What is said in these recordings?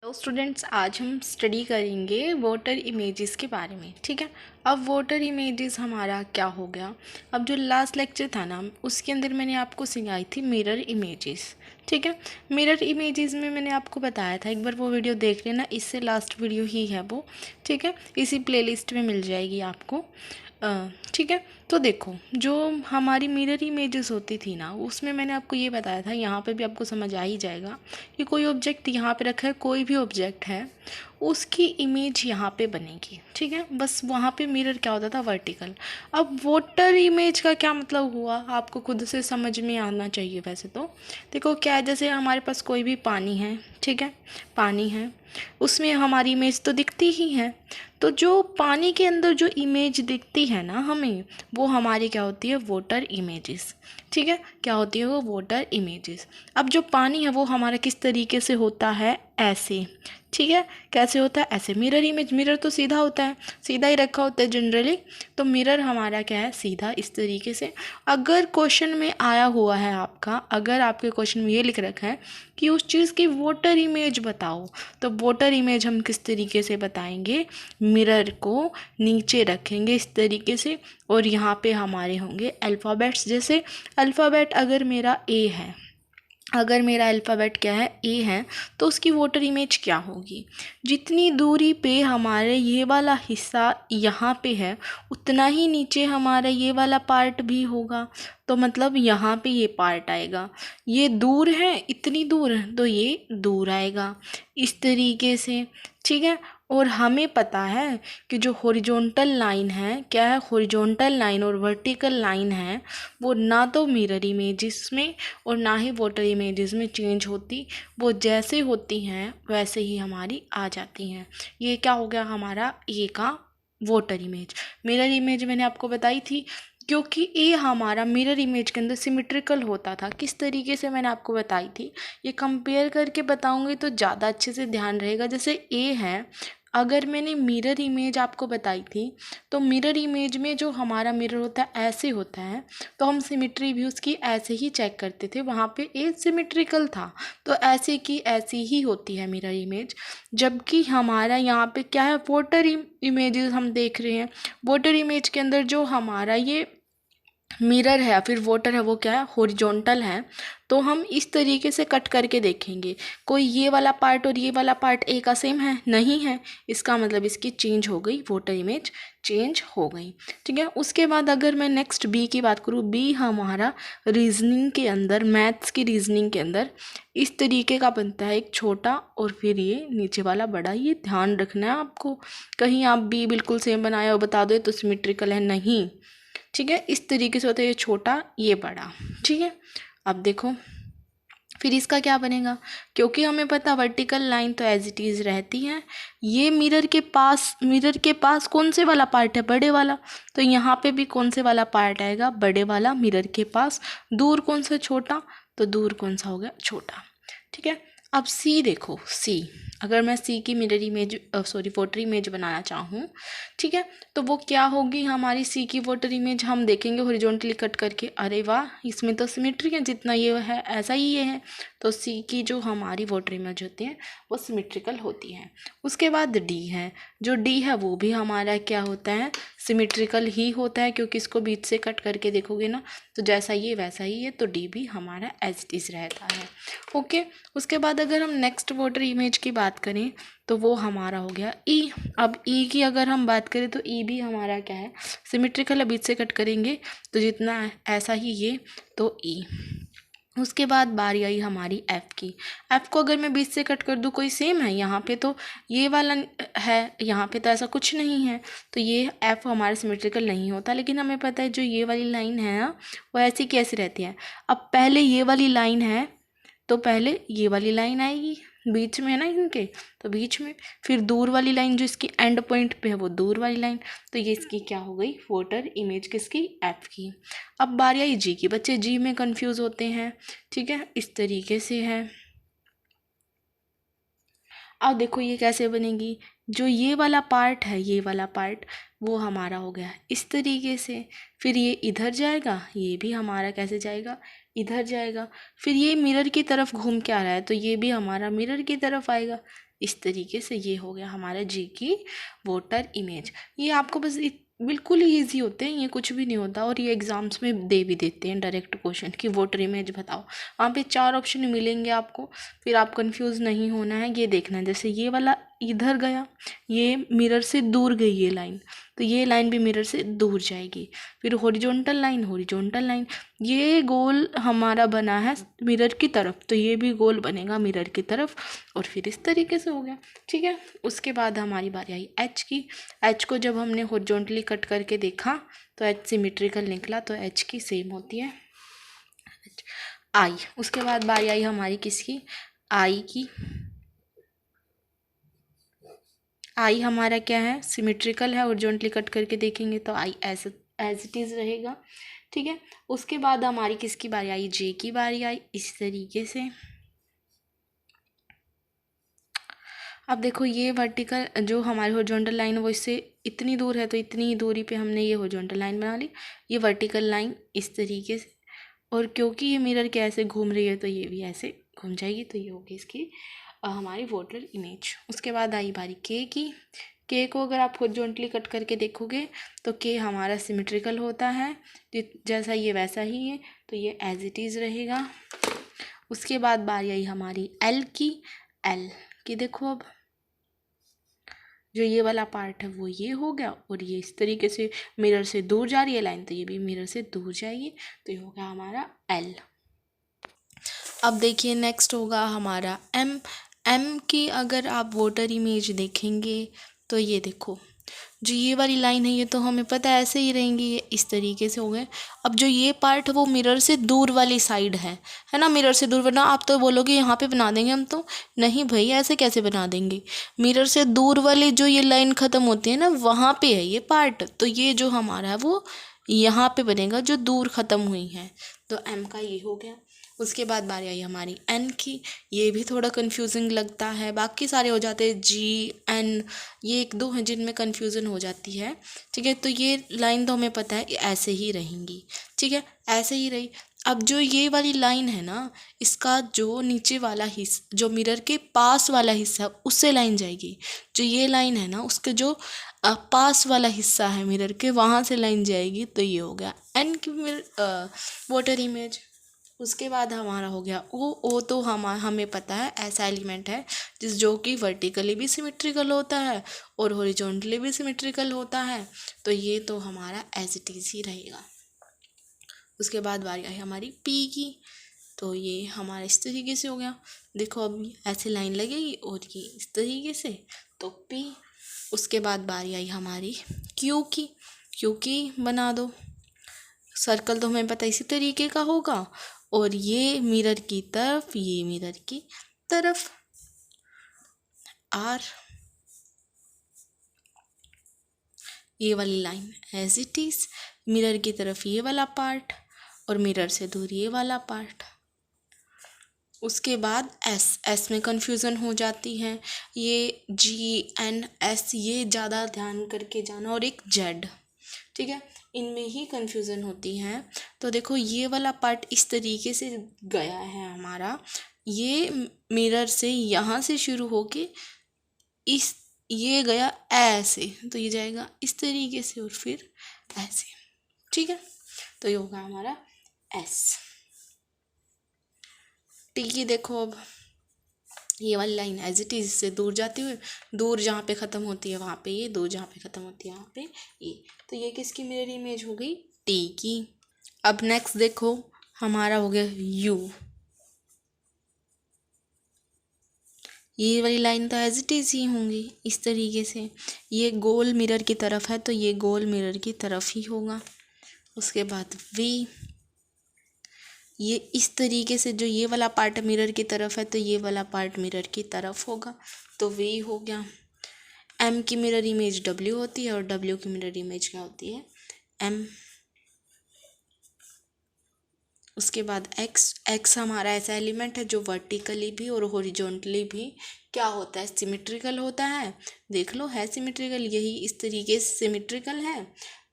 Hello students, आज हम study करेंगे वाटर इमेजेस के बारे में। ठीक है। अब वाटर इमेजेस हमारा क्या हो गया। अब जो लास्ट लेक्चर था ना, उसके अंदर मैंने आपको सिखाई थी मिरर इमेजेस। ठीक है। मिरर इमेजेस में मैंने आपको बताया था, एक बार वो वीडियो देख लेना, इससे लास्ट वीडियो ही है वो। ठीक है। इसी प्लेलिस्ट में मिल जाएगी आपको। ठीक है। तो देखो, जो हमारी मिरर इमेजेस होती थी ना, उसमें मैंने आपको ये बताया था, यहाँ पे भी आपको समझ आ ही जाएगा कि कोई ऑब्जेक्ट यहाँ पे रखा है, कोई भी ऑब्जेक्ट है, उसकी इमेज यहाँ पे बनेगी। ठीक है। बस वहाँ पे मिरर क्या होता था, वर्टिकल। अब वाटर इमेज का क्या मतलब हुआ, आपको खुद से समझ में आना चाहिए। वैसे तो देखो क्या है, जैसे हमारे पास कोई भी पानी है, ठीक है, पानी है, उसमें हमारी इमेज तो दिखती ही है। तो जो पानी के अंदर जो इमेज दिखती है ना हमें, वो हमारी क्या होती है, वाटर इमेजेस। ठीक है। क्या होती है वो, वाटर इमेजेस। अब जो पानी है वो हमारा किस तरीके से होता है, ऐसे। ठीक है। कैसे होता है, ऐसे। मिरर इमेज, मिरर तो सीधा होता है, सीधा ही रखा होता है जनरली। तो मिरर हमारा क्या है, सीधा, इस तरीके से। अगर क्वेश्चन में आया हुआ है आपका, अगर आपके क्वेश्चन में ये लिख रखा है कि उस चीज़ की वाटर इमेज बताओ, तो वाटर इमेज हम किस तरीके से बताएंगे, मिरर को नीचे रखेंगे इस तरीके से, और यहाँ पे हमारे होंगे अल्फ़ाबेट्स। जैसे अल्फ़ाबेट अगर मेरा ए है, अगर मेरा अल्फ़ाबेट क्या है, ए है, तो उसकी वाटर इमेज क्या होगी, जितनी दूरी पे हमारे ये वाला हिस्सा यहाँ पे है, उतना ही नीचे हमारा ये वाला पार्ट भी होगा। तो मतलब यहाँ पे ये पार्ट आएगा, ये दूर है, इतनी दूर है तो ये दूर आएगा, इस तरीके से। ठीक है। और हमें पता है कि जो हॉरिजॉन्टल लाइन है, क्या है, हॉरिजॉन्टल लाइन और वर्टिकल लाइन है, वो ना तो मिरर इमेजेस में और ना ही वाटर इमेजेस में चेंज होती, वो जैसे होती हैं वैसे ही हमारी आ जाती हैं। ये क्या हो गया हमारा, ए का वाटर इमेज। मिरर इमेज मैंने आपको बताई थी, क्योंकि ए हमारा मिरर इमेज के अंदर सिमेट्रिकल होता था। किस तरीके से मैंने आपको बताई थी, ये कंपेयर करके बताऊंगी तो ज़्यादा अच्छे से ध्यान रहेगा। जैसे ए है, अगर मैंने मिरर इमेज आपको बताई थी, तो मिरर इमेज में जो हमारा मिरर होता है ऐसे होता है, तो हम सिमेट्री भी उसकी ऐसे ही चेक करते थे, वहाँ पे ए सिमेट्रिकल था, तो ऐसे की ऐसी ही होती है मिरर इमेज। जबकि हमारा यहाँ पे क्या है, वाटर इमेजेस हम देख रहे हैं, वाटर इमेज के अंदर जो हमारा ये मिरर है या फिर वाटर है, वो क्या है, हॉरिजॉन्टल है। तो हम इस तरीके से कट करके देखेंगे, कोई ये वाला पार्ट और ये वाला पार्ट ए का सेम है, नहीं है, इसका मतलब इसकी चेंज हो गई, वाटर इमेज चेंज हो गई। ठीक है। उसके बाद अगर मैं नेक्स्ट बी की बात करूँ, बी हमारा रीजनिंग के अंदर, मैथ्स की रीजनिंग के अंदर इस तरीके का बनता है, एक छोटा और फिर ये नीचे वाला बड़ा। ये ध्यान रखना है आपको, कहीं आप बी बिल्कुल सेम बनाया और बता दो तो सिमेट्रिकल है, नहीं। ठीक है। इस तरीके से होता है, ये छोटा ये बड़ा। ठीक है। अब देखो फिर इसका क्या बनेगा, क्योंकि हमें पता वर्टिकल लाइन तो एज इट इज़ रहती है। ये मिरर के पास कौन से वाला पार्ट है, बड़े वाला, तो यहाँ पे भी कौन से वाला पार्ट आएगा, बड़े वाला मिरर के पास। दूर कौन सा, छोटा, तो दूर कौन सा हो गया, छोटा। ठीक है। अब सी देखो, सी, अगर मैं सी की मिरर इमेज वाटर इमेज बनाना चाहूँ, ठीक है, तो वो क्या होगी हमारी सी की वाटर इमेज, हम देखेंगे हॉरिजॉन्टली कट करके, अरे वाह, इसमें तो सिमेट्री है, जितना ये है ऐसा ही ये है। तो सी की जो हमारी वाटर इमेज होती है वो सिमेट्रिकल होती है। उसके बाद डी है, जो डी है वो भी हमारा क्या होता है, सिमेट्रिकल ही होता है, क्योंकि इसको बीच से कट करके देखोगे ना, तो जैसा ये वैसा ही है, तो डी भी हमारा एज इट इज़ रहता है। ओके। उसके बाद अगर हम नेक्स्ट वाटर इमेज की बात करें, तो वो हमारा हो गया ई। अब ई की अगर हम बात करें, तो ई भी हमारा क्या है, सिमेट्रिकल है, बीच से कट करेंगे तो जितना ऐसा ही ये, तो ई। उसके बाद बारी आई हमारी एफ़ की। एफ़ को अगर मैं बीच से कट कर दूँ, कोई सेम है, यहाँ पे तो ये वाला है, यहाँ पे तो ऐसा कुछ नहीं है, तो ये एफ़ हमारा सिमेट्रिकल नहीं होता। लेकिन हमें पता है जो ये वाली लाइन है ना, वो ऐसी कैसी रहती है। अब पहले ये वाली लाइन है, तो पहले ये वाली लाइन आएगी, बीच में है ना इनके, तो बीच में, फिर दूर वाली लाइन जो इसकी एंड पॉइंट पे है, वो दूर वाली लाइन, तो ये इसकी क्या हो गई, वाटर इमेज किसकी, एफ की। अब बारी आई जी की। बच्चे जी में कंफ्यूज होते हैं, ठीक है, इस तरीके से है। अब देखो ये कैसे बनेगी, जो ये वाला पार्ट है, ये वाला पार्ट वो हमारा हो गया इस तरीके से, फिर ये इधर जाएगा, ये भी हमारा कैसे जाएगा, इधर जाएगा, फिर ये मिरर की तरफ घूम के आ रहा है, तो ये भी हमारा मिरर की तरफ आएगा, इस तरीके से ये हो गया हमारा जी की वोटर इमेज। ये आपको बस बिल्कुल ही ईजी होते हैं, ये कुछ भी नहीं होता, और ये एग्जाम्स में दे भी देते हैं डायरेक्ट क्वेश्चन कि वोटर इमेज बताओ। वहाँ पे 4 ऑप्शन मिलेंगे आपको, फिर आप कंफ्यूज नहीं होना है। ये देखना है, जैसे ये वाला इधर गया, ये मिरर से दूर गई ये लाइन, तो ये लाइन भी मिरर से दूर जाएगी। फिर हॉरिजॉन्टल लाइन, हॉरिजॉन्टल लाइन, ये गोल हमारा बना है मिरर की तरफ, तो ये भी गोल बनेगा मिरर की तरफ, और फिर इस तरीके से हो गया। ठीक है, उसके बाद हमारी बारी आई एच की। एच को जब हमने हॉरिजॉन्टली कट करके देखा तो एच सिमेट्रिकल निकला, तो एच की सेम होती है आई। उसके बाद बारी आई हमारी किसकी, आई की। आई हमारा क्या है, सिमेट्रिकल है, हॉरिजॉन्टली कट करके देखेंगे तो आई एज इट इज़ रहेगा। ठीक है, उसके बाद हमारी किसकी बारी आई, जे की बारी आई। इस तरीके से अब देखो, ये वर्टिकल जो हमारी हॉरिजॉन्टल लाइन है वो इससे इतनी दूर है, तो इतनी ही दूरी पे हमने ये हॉरिजॉन्टल लाइन बना ली, ये वर्टिकल लाइन इस तरीके से, और क्योंकि ये मिरर के ऐसे घूम रही है तो ये भी ऐसे घूम जाएगी, तो ये होगी इसकी हमारी वोटर इमेज। उसके बाद आई बारी के की। के को अगर आप हॉरिजॉन्टली कट करके देखोगे तो के हमारा सिमेट्रिकल होता है, जैसा ये वैसा ही है, तो ये एज इट इज़ रहेगा। उसके बाद बारी आई हमारी एल की। एल की देखो, अब जो ये वाला पार्ट है वो ये हो गया, और ये इस तरीके से मिरर से दूर जा रही है लाइन, तो ये भी मिरर से दूर जाएगी, तो ये हो गया हमारा एल। अब देखिए नेक्स्ट होगा हमारा एम। एम की अगर आप वोटर इमेज देखेंगे तो ये देखो, जो ये वाली लाइन है ये तो हमें पता है ऐसे ही रहेंगी, ये इस तरीके से हो गए। अब जो ये पार्ट है वो मिरर से दूर वाली साइड है ना, मिरर से दूर, वरना आप तो बोलोगे यहाँ पे बना देंगे हम, तो नहीं भाई ऐसे कैसे बना देंगे। मिरर से दूर वाली जो ये लाइन ख़त्म होती है ना, वहाँ पे है ये पार्ट, तो ये जो हमारा है वो यहाँ पे बनेगा जो दूर ख़त्म हुई है, तो एम का ये हो गया। उसके बाद बारी आई हमारी एन की। ये भी थोड़ा कंफ्यूजिंग लगता है, बाकी सारे हो जाते हैं जी एन, ये एक दो हैं जिनमें कंफ्यूजन हो जाती है। ठीक है, तो ये लाइन तो हमें पता है ऐसे ही रहेंगी। ठीक है, ऐसे ही रही। अब जो ये वाली लाइन है ना, इसका जो नीचे वाला हिस्सा, जो मिरर के पास वाला हिस्सा, उससे लाइन जाएगी। जो ये लाइन है ना, उसके जो पास वाला हिस्सा है मिरर के, वहाँ से लाइन जाएगी, तो ये हो गया एन की वोटर इमेज। उसके बाद हमारा हो गया ओ तो हमें पता है ऐसा एलिमेंट है जो कि वर्टिकली भी सिमेट्रिकल होता है और हॉरिजॉन्टली भी सिमेट्रिकल होता है, तो ये तो हमारा एज इट इज़ ही रहेगा। उसके बाद बारी आई हमारी पी की, तो ये हमारा इस तरीके से हो गया। देखो अब ऐसे लाइन लगेगी और ये इस तरीके से, तो पी। उसके बाद बारी आई हमारी क्यू की। क्यू की बना दो, सर्कल तो हमें पता इसी तरीके का होगा, और ये मिरर की तरफ, ये मिरर की तरफ। आर, ये वाली line as it is, mirror की तरफ ये वाला पार्ट और मिरर से दूर ये वाला पार्ट। उसके बाद एस, एस में कन्फ्यूज़न हो जाती है, ये जी एन एस ये ज़्यादा ध्यान करके जाना, और एक जेड। ठीक है, इनमें ही कन्फ्यूज़न होती है। तो देखो ये वाला पार्ट इस तरीके से गया है हमारा, ये मिरर से यहाँ से शुरू होके इस, ये गया ऐसे, तो ये जाएगा इस तरीके से और फिर ऐसे। ठीक है, तो ये होगा हमारा एस। टी की देखो, अब ये वाली लाइन एज इट इज से दूर जाते हुए, दूर जहाँ पे ख़त्म होती है वहाँ पे ये, दूर जहाँ पे ख़त्म होती है वहाँ पे ये, तो ये किसकी मिरर इमेज हो गई, टी की। अब नेक्स्ट देखो हमारा हो गया यू। ये वाली लाइन तो एज इट इज़ ही होंगी इस तरीके से, ये गोल मिरर की तरफ है तो ये गोल मिरर की तरफ ही होगा। उसके बाद वी, ये इस तरीके से, जो ये वाला पार्ट मिरर की तरफ है तो ये वाला पार्ट मिरर की तरफ होगा, तो वी हो गया। एम की मिरर इमेज डब्ल्यू होती है और डब्ल्यू की मिरर इमेज क्या होती है, एम। उसके बाद एक्स, एक्स हमारा ऐसा एलिमेंट है जो वर्टिकली भी और हॉरिजॉन्टली भी क्या होता है, सिमेट्रिकल होता है। देख लो है सिमेट्रिकल, यही इस तरीके से सिमेट्रिकल है,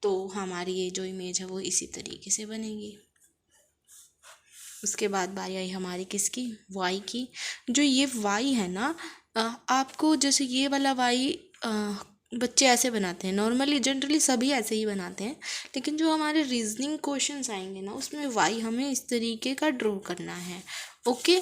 तो हमारी ये जो इमेज है वो इसी तरीके से बनेगी। उसके बाद बारी आई हमारी किसकी, वाई की। जो ये वाई है ना, आपको जैसे ये वाला वाई बच्चे ऐसे बनाते हैं, नॉर्मली जनरली सभी ऐसे ही बनाते हैं, लेकिन जो हमारे रीजनिंग क्वेश्चंस आएंगे ना उसमें वाई हमें इस तरीके का ड्रॉ करना है। ओके,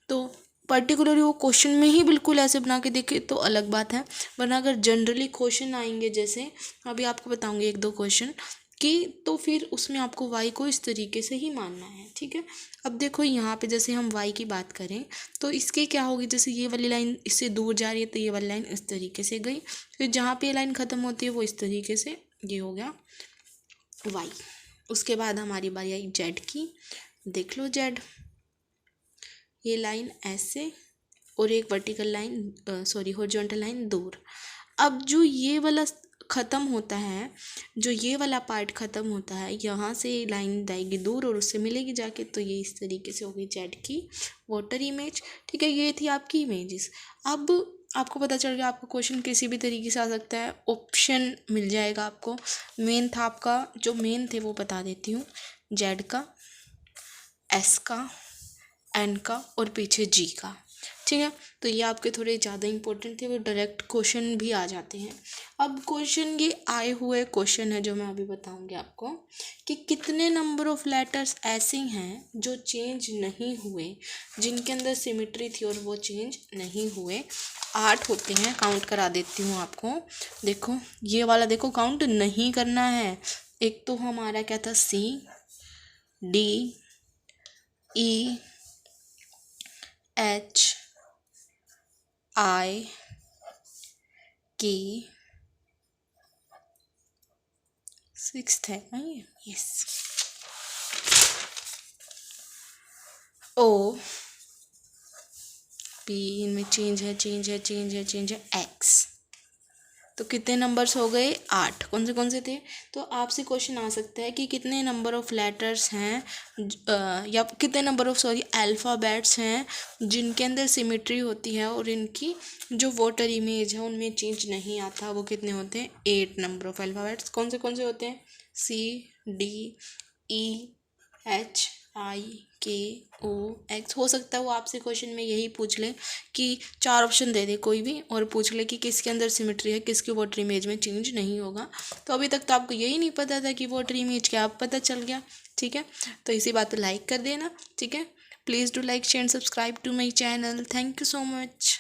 तो पर्टिकुलरली वो क्वेश्चन में ही बिल्कुल ऐसे बना के देखे तो अलग बात है, वरना अगर जनरली क्वेश्चन आएंगे जैसे अभी आपको बताऊंगी एक दो क्वेश्चन कि, तो फिर उसमें आपको वाई को इस तरीके से ही मानना है। ठीक है, अब देखो यहाँ पे जैसे हम वाई की बात करें तो इसके क्या होगी, जैसे ये वाली लाइन इससे दूर जा रही है तो ये वाली लाइन इस तरीके से गई, फिर जहाँ पे ये लाइन ख़त्म होती है वो इस तरीके से, ये हो गया वाई। उसके बाद हमारी बारी आई जेड की। देख लो जेड, ये लाइन ऐसे और एक vertical line sorry horizontal line दूर। अब जो ये वाला ख़त्म होता है, जो ये वाला पार्ट ख़त्म होता है, यहाँ से लाइन जाएगी दूर और उससे मिलेगी जाके, तो ये इस तरीके से होगी जेड की वाटर इमेज। ठीक है, ये थी आपकी इमेजेस। अब आपको पता चल गया, आपको क्वेश्चन किसी भी तरीके से आ सकता है, ऑप्शन मिल जाएगा आपको। मेन था आपका, जो मेन थे वो बता देती हूँ, जेड का, एस का, एन का और पीछे जी का। ठीक है, तो ये आपके थोड़े ज़्यादा इंपॉर्टेंट थे, वो डायरेक्ट क्वेश्चन भी आ जाते हैं। अब क्वेश्चन ये आए हुए क्वेश्चन है जो मैं अभी बताऊंगी आपको कि कितने नंबर ऑफ लेटर्स ऐसे हैं जो चेंज नहीं हुए, जिनके अंदर सिमिट्री थी और वो चेंज नहीं हुए। 8 होते हैं, काउंट करा देती हूँ आपको। देखो ये वाला, देखो काउंट नहीं करना है। एक तो हमारा क्या था, सी, डी, ई, एच, आई, के, 6th है ना ये, यस, ओ, पी, इनमें चेंज है, एक्स। तो कितने नंबर्स हो गए, 8। कौन से थे, तो आपसे क्वेश्चन आ सकता है कि कितने नंबर ऑफ लेटर्स हैं या कितने नंबर ऑफ अल्फ़ाबेट्स हैं जिनके अंदर सिमिट्री होती है और इनकी जो वाटर इमेज है उनमें चेंज नहीं आता, वो कितने होते हैं, 8 नंबर ऑफ अल्फ़ाबेट्स। कौन से होते हैं, सी, डी, ई, एच, आई, के, ओ, एक्स। हो सकता है वो आपसे क्वेश्चन में यही पूछ ले कि 4 ऑप्शन दे दे कोई भी और पूछ ले कि किसके अंदर सिमेट्री है, किसकी वाटर इमेज में चेंज नहीं होगा। तो अभी तक तो आपको यही नहीं पता था कि वाटर इमेज क्या, आप पता चल गया। ठीक है, तो इसी बात पर लाइक कर देना। ठीक है, please do like share and subscribe to my channel. Thank you so much.